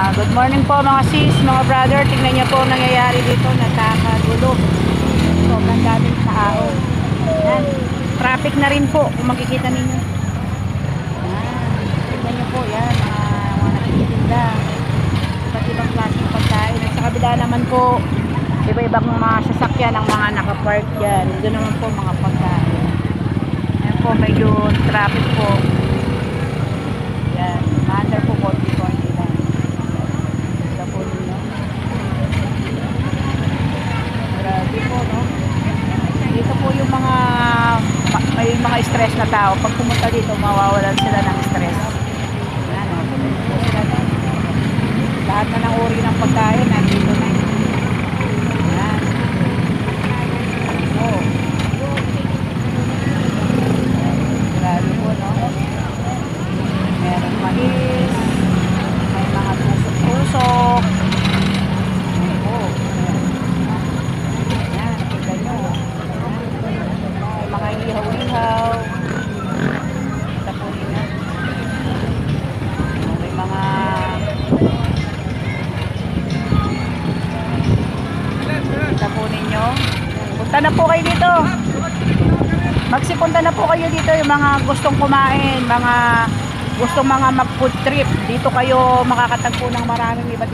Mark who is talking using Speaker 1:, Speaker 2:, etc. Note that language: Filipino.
Speaker 1: Good morning po mga sis, mga brother. Tingnan niyo po ang nangyayari dito. Nakakagulo. Sobrang daming tao. Yan. Traffic na rin po kung makikita ninyo. Yan. Tingnan niyo po yan. Mga nakikitinda. Iba't ibang klaseng pagkain. At sa kabila naman po, iba-ibang mga sasakyan ang mga nakapark dyan. Doon naman po mga pagkain. Yan po, medyo traffic po. Yan. Maandar po po. Dito po yung mga may mga stress na tao. Pag pumunta dito, mawawalan sila ng stress. Yan, po sila doon. Lahat na ng uri ng pagkain nandito na. Yan. Oh. Grabe po, no? Meron mais, may mga tusok-tusok. Ihaw-ihaw. Kita po ninyo. May mga kita po ninyo. Punta na po kayo dito. Magsipunta na po kayo dito yung mga gustong kumain, mga gustong mga mag-food trip. Dito kayo makakatagpo ng maraming iba't